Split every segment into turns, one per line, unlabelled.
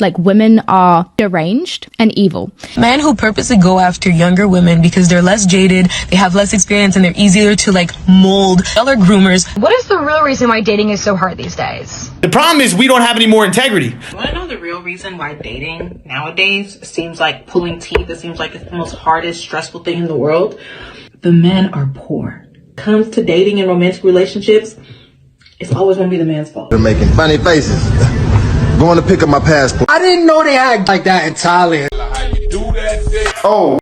worst. Like, women are deranged and evil.
Men who purposely go after younger women because they're less jaded, they have less experience, and they're easier to like mold. Y'all are groomers.
What is the real reason why dating is so hard these days?
The problem is we don't have any more integrity.
You want to know the real reason why dating nowadays seems like pulling teeth? It seems like it's the most hardest, stressful thing in the world. The men are poor. Comes to dating and romantic relationships, it's always going to be the man's fault.
They're making funny faces. Going to pick up my passport.
I didn't know they act like that in Thailand.
Oh.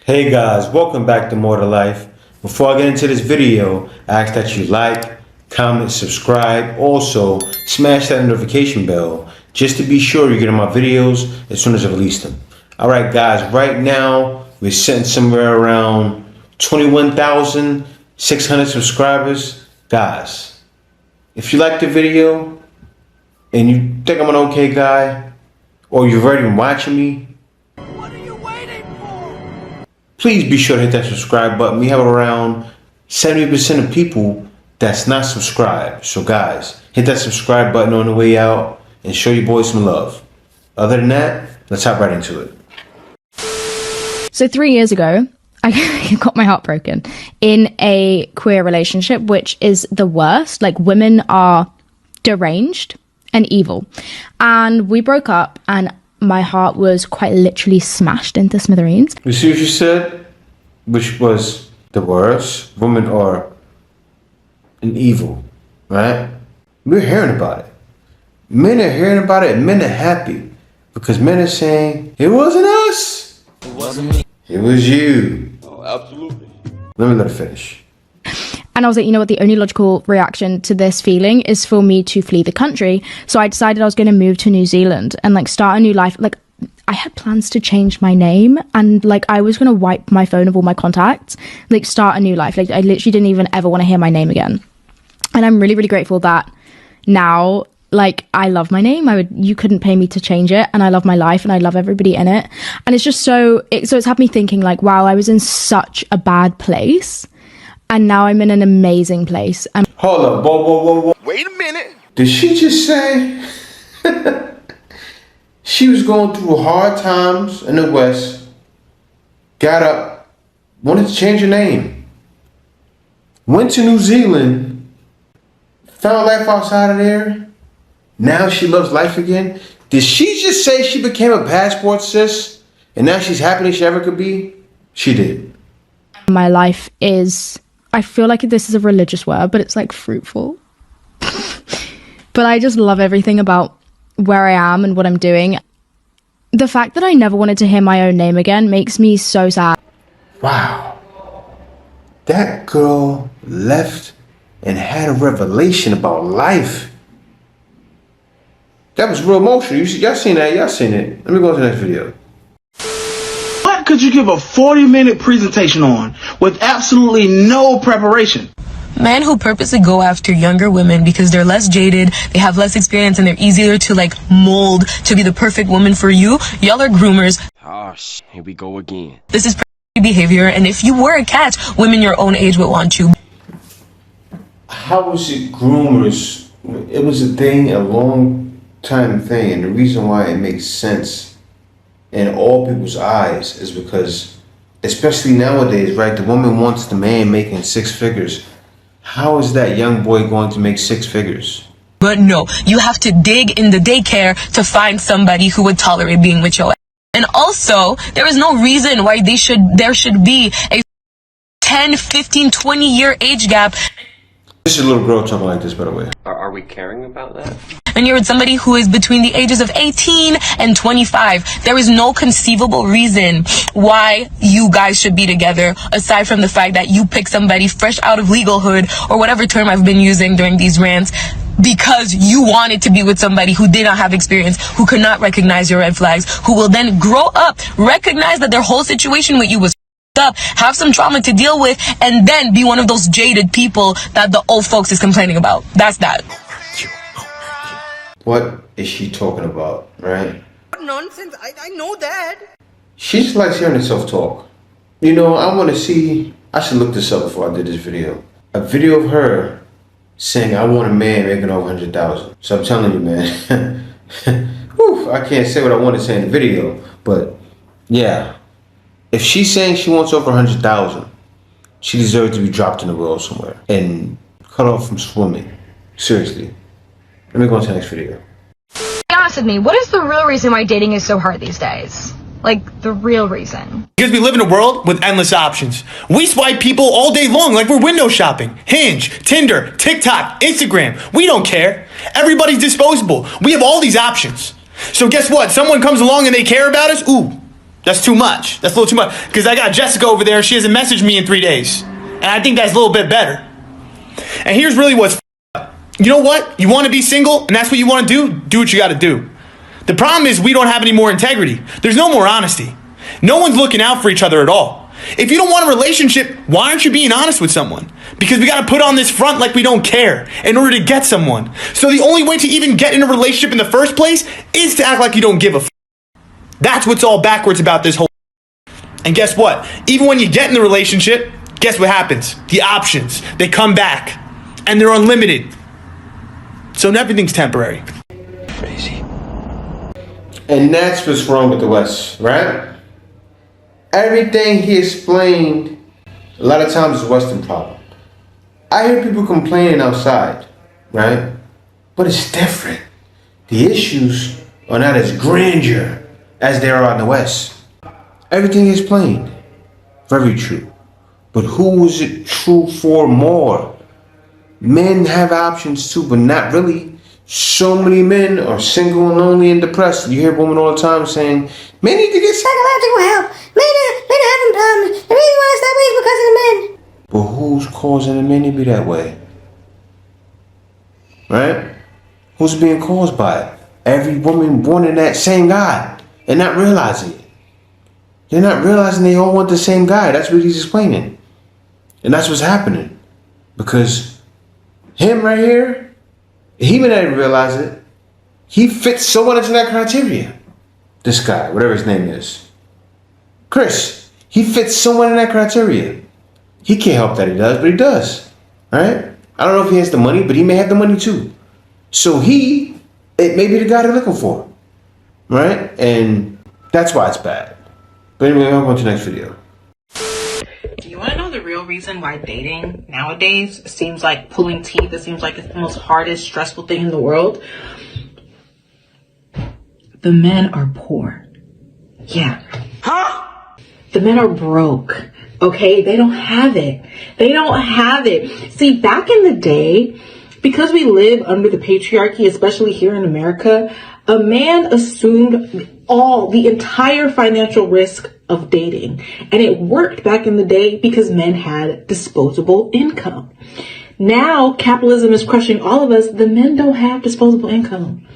Hey guys, welcome back to More to Life. Before I get into this video, I ask that you like, comment, subscribe. Also, smash that notification bell just to be sure you get my videos as soon as I release them. Alright guys, right now we're sitting somewhere around 21,600 subscribers. Guys, if you like the video and you think I'm an okay guy, or you've already been watching me, please be sure to hit that subscribe button. We have around 70% of people that's not subscribed. So guys, hit that subscribe button on the way out and show your boys some love. Other than that, let's hop right into it.
So 3 years ago, I got my heart broken in a queer relationship, which is the worst. Like, women are deranged and evil. And we broke up, and my heart was quite literally smashed into smithereens.
You see what you said? Which was the worst. Women are an evil, right? We're hearing about it. Men are hearing about it, and men are happy because men are saying, it wasn't us.
It wasn't me.
It was you.
Oh, absolutely.
Let me finish.
And I was like, you know what, the only logical reaction to this feeling is for me to flee the country. So I decided I was going to move to New Zealand and like start a new life. Like, I had plans to change my name, and like I was going to wipe my phone of all my contacts, like start a new life. Like, I literally didn't even ever want to hear my name again. And I'm really, really grateful that now, like, I love my name. You couldn't pay me to change it, and I love my life and I love everybody in it. And it's just so it's had me thinking like, wow, I was in such a bad place. And now I'm in an amazing place.
Hold up, whoa.
Wait a minute.
Did she just say she was going through hard times in the West, got up, wanted to change her name, went to New Zealand, found life outside of there, now she loves life again? Did she just say she became a passport sis and now she's happy as she ever could be? She did.
My life is, I feel like this is a religious word, but it's like fruitful. But I just love everything about where I am and what I'm doing. The fact that I never wanted to hear my own name again makes me so sad.
Wow. That girl left and had a revelation about life. That was real emotional. Y'all seen that? Y'all seen it. Let me go to the next video.
What could you give a 40-minute presentation on with absolutely no preparation?
Men who purposely go after younger women because they're less jaded, they have less experience, and they're easier to like mold to be the perfect woman for you. Y'all are groomers.
Oh, here we go again.
This is behavior, and if you were a catch, women your own age would want you.
How was it groomers? It was a thing, a long time thing, and the reason why it makes sense in all people's eyes is because, especially nowadays, right, the woman wants the man making 6 figures. How is that young boy going to make 6 figures?
But no, you have to dig in the daycare to find somebody who would tolerate being with your ass. And also, there is no reason why there should be a 10, 15, 20-year age gap.
This is a little girl talking like this, by the way.
Are we caring about that?
And you're with somebody who is between the ages of 18 and 25. There is no conceivable reason why you guys should be together, aside from the fact that you pick somebody fresh out of legalhood, or whatever term I've been using during these rants, because you wanted to be with somebody who did not have experience, who could not recognize your red flags, who will then grow up, recognize that their whole situation with you was up, have some trauma to deal with, and then be one of those jaded people that the old folks is complaining about. That's that.
What is she talking about, right?
Nonsense. I know that.
She just likes hearing herself talk. You know, I should look this up before I did this video. A video of her saying, I want a man making over 100,000. So I'm telling you, man, whew, I can't say what I want to say in the video, but yeah. If she's saying she wants over 100,000, she deserves to be dropped in the world somewhere and cut off from swimming. Seriously. Let me go on to the next video.
Be honest with me, what is the real reason why dating is so hard these days? Like, the real reason.
Because we live in a world with endless options. We swipe people all day long like we're window shopping. Hinge, Tinder, TikTok, Instagram. We don't care. Everybody's disposable. We have all these options. So guess what? Someone comes along and they care about us? Ooh, that's too much. That's a little too much. Because I got Jessica over there. She hasn't messaged me in 3 days. And I think that's a little bit better. And here's really what's up. You know what? You want to be single and that's what you want to do? Do what you got to do. The problem is we don't have any more integrity. There's no more honesty. No one's looking out for each other at all. If you don't want a relationship, why aren't you being honest with someone? Because we got to put on this front like we don't care in order to get someone. So the only way to even get in a relationship in the first place is to act like you don't give a f. That's what's all backwards about this whole. And guess what? Even when you get in the relationship, guess what happens? The options, they come back and they're unlimited. So everything's temporary.
Crazy.
And that's what's wrong with the West, right? Everything he explained, a lot of times is a Western problem. I hear people complaining outside, right? But it's different. The issues are not as grandeur as they are in the West. Everything is explained. Very true. But who is it true for more? Men have options too, but not really. So many men are single and lonely and depressed. You hear women all the time saying, men need to get psychological help. Men are having problems. The reason why it's that way is because of the men. But who's causing the men to be that way? Right? Who's being caused by it? Every woman wanting that same guy and not realizing it. They're not realizing they all want the same guy. That's what he's explaining. And that's what's happening. Because him right here, he may not even realize it. He fits so well into that criteria. This guy, whatever his name is. Chris, he fits so well in that criteria. He can't help that he does, but he does. Right? I don't know if he has the money, but he may have the money too. So it may be the guy they're looking for. Right? And that's why it's bad. But anyway, I'll go to the next video.
Do you want to know the real reason why dating nowadays seems like pulling teeth? It seems like it's the most hardest, stressful thing in the world. The men are poor. Yeah. Huh? The men are broke. Okay? They don't have it. They don't have it. See, back in the day, because we live under the patriarchy, especially here in America, a man assumed the entire financial risk of dating. And it worked back in the day because men had disposable income. Now, capitalism is crushing all of us. The men don't have disposable income.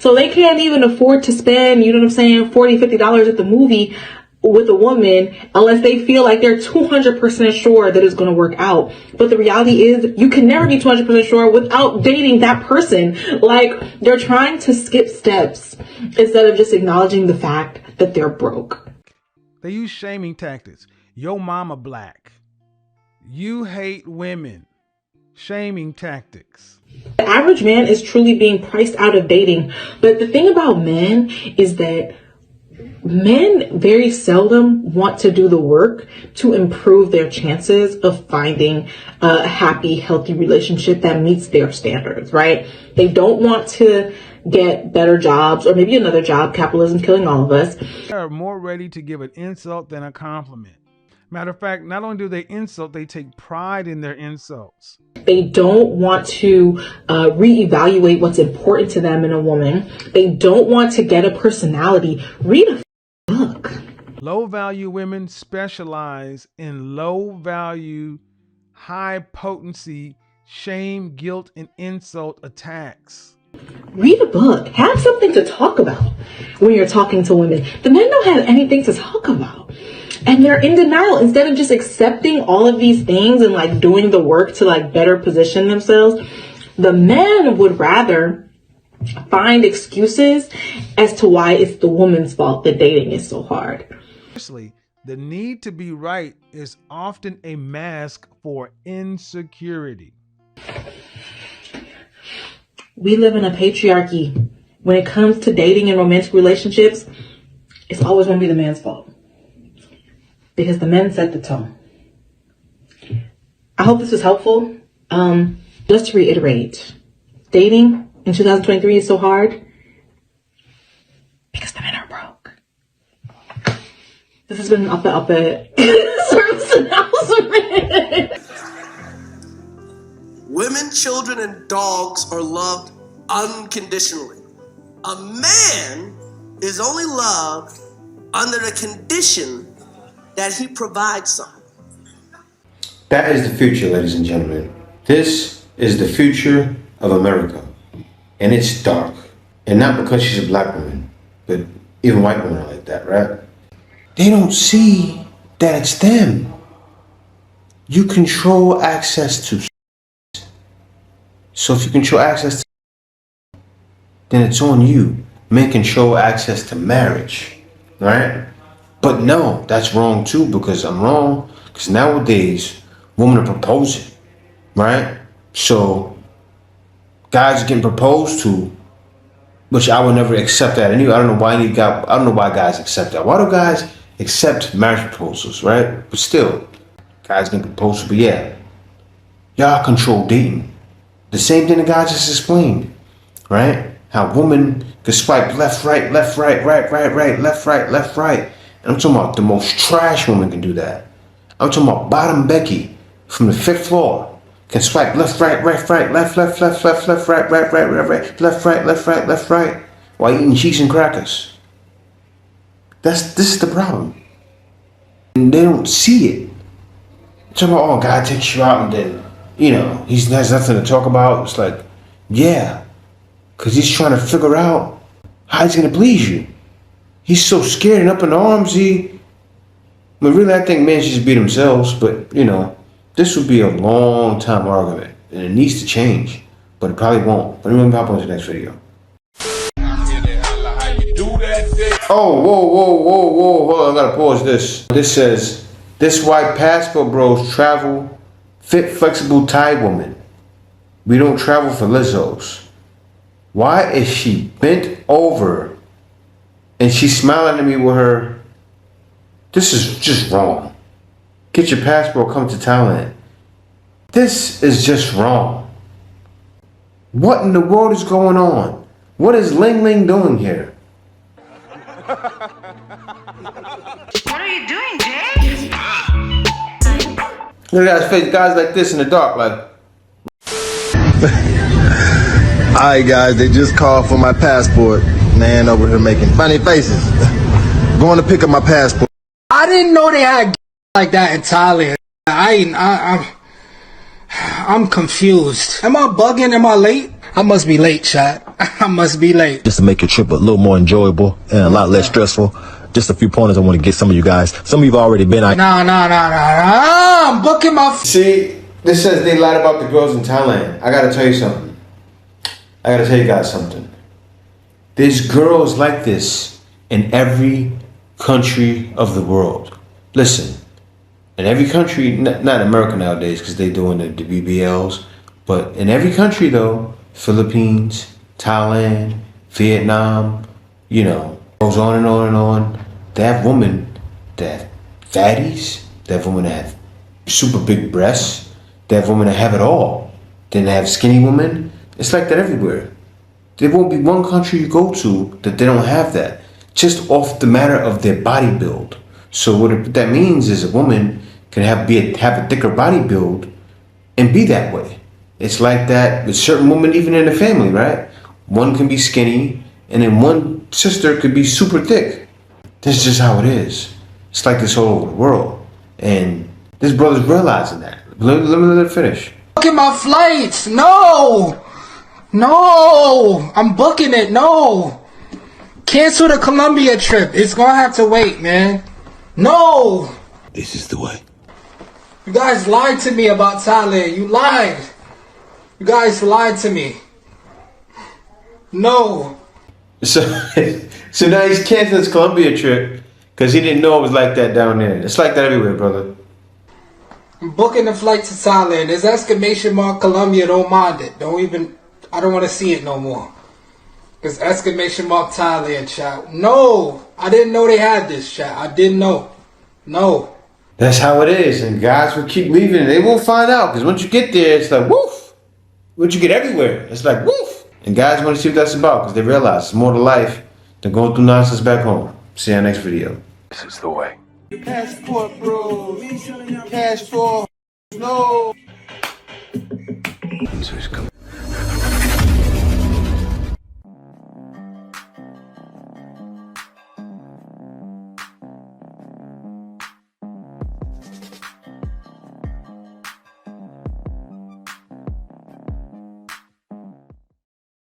So they can't even afford to spend, you know what I'm saying, $40, $50 at the movie with a woman unless they feel like they're 200% sure that it's going to work out. But the reality is you can never be 200% sure without dating that person. Like, they're trying to skip steps instead of just acknowledging the fact that they're broke.
They use shaming tactics. Yo mama black. You hate women. Shaming tactics.
The average man is truly being priced out of dating. But the thing about men is that men very seldom want to do the work to improve their chances of finding a happy, healthy relationship that meets their standards, right? They don't want to get better jobs or maybe another job. Capitalism's killing all of us.
They are more ready to give an insult than a compliment. Matter of fact, not only do they insult, they take pride in their insults.
They don't want to reevaluate what's important to them in a woman. They don't want to get a personality. Read a book.
Low-value women specialize in low-value, high-potency, shame, guilt, and insult attacks.
Read a book. Have something to talk about when you're talking to women. The men don't have anything to talk about. And they're in denial. Instead of just accepting all of these things and like doing the work to like better position themselves, the men would rather find excuses as to why it's the woman's fault that dating is so hard.
Firstly, the need to be right is often a mask for insecurity.
We live in a patriarchy. When it comes to dating and romantic relationships, it's always going to be the man's fault. Because the men set the tone. I hope this was helpful. Just to reiterate, dating in 2023 is so hard because the men are broke. This has been an up service announcement.
Women, children, and dogs are loved unconditionally. A man is only loved under the condition that he provides something.
That is the future, ladies and gentlemen. This is the future of America. And it's dark. And not because she's a black woman, but even white women are like that, right? They don't see that it's them. You control access to. So if you control access to, then it's on you. Men control access to marriage, right? But no, that's wrong too, because I'm wrong. Because nowadays, women are proposing, right? So guys are getting proposed to, which I would never accept that. Anyway, I don't know why guys accept that. Why do guys accept marriage proposals, right? But still, guys getting proposed to. But yeah, y'all control dating. The same thing the guy just explained, right? How women can swipe left, right, left, right, right, right, right, left, right, left, right. And I'm talking about the most trash woman can do that. I'm talking about Bottom Becky from the 5th floor can swipe left, right, right, right, left, left, left, left, left, right, right, right, right, right, left, right, left, right, left, right, while eating cheese and crackers. This is the problem. And they don't see it. I'm talking about, oh, God takes you out and then, he has nothing to talk about. It's like, yeah, because he's trying to figure out how he's going to please you. He's so scared and up in arms. Really, I think men should just be themselves. But, this would be a long time argument. And it needs to change. But it probably won't. But I'm going to hop on to the next video. Oh, whoa. Hold on, I got to pause this. This says, this white passport bros travel fit, flexible Thai woman. We don't travel for Lizzos. Why is she bent over and she's smiling at me with her? This is just wrong. Get your passport, come to Thailand. This is just wrong. What in the world is going on? What is Ling Ling doing here?
What are you doing, Jay?
Look at guys' face, guys like this in the dark, like.
Alright guys, they just called for my passport. Man over here making funny faces. Going to pick up my passport.
I didn't know they had like that in Thailand. I'm confused. Am I bugging? Am I late? I must be late, chat. I must be late.
Just to make your trip a little more enjoyable and a lot less stressful. Just a few pointers I want to get some of you guys. Some of you've already been.
Nah. I'm booking my.
See, this says they lied about the girls in Thailand. I gotta tell you something. I gotta tell you guys something. There's girls like this in every country of the world. Listen, in every country, not in America nowadays because they're doing the BBLs, but in every country though, Philippines, Thailand, Vietnam, goes on and on and on. They have women that have fatties, they have women that have super big breasts, they have women that have it all. Then they have skinny women. It's like that everywhere. There won't be one country you go to that they don't have that, just off the matter of their body build. So what that means is a woman can have a thicker body build and be that way. It's like that with certain women, even in the family, right? One can be skinny, and then one sister could be super thick. That's just how it is. It's like this all over the world, and this brother's realizing that. Let me finish.
Look at my flights. No, I'm booking it. No, cancel the Colombia trip. It's gonna have to wait, man. No.
This is the way.
You guys lied to me about Thailand. You lied. You guys lied to me. No.
So now he's canceling his Colombia trip Because he didn't know it was like that down there. It's like that everywhere, brother.
I'm booking a flight to Thailand. There's exclamation mark Colombia. Don't mind it. I don't want to see it no more. There's exclamation mark Thailand, chat. No, I didn't know they had this, chat. I didn't know. No.
That's how it is. And guys will keep leaving. They will find out. Because once you get there, it's like, woof. Once you get everywhere, it's like, woof. And guys want to see what that's about. Because they realize it's more to life than going through nonsense back home. See you in the next video.
This is the way.
Passport, bro. Passport. No.
So he's coming.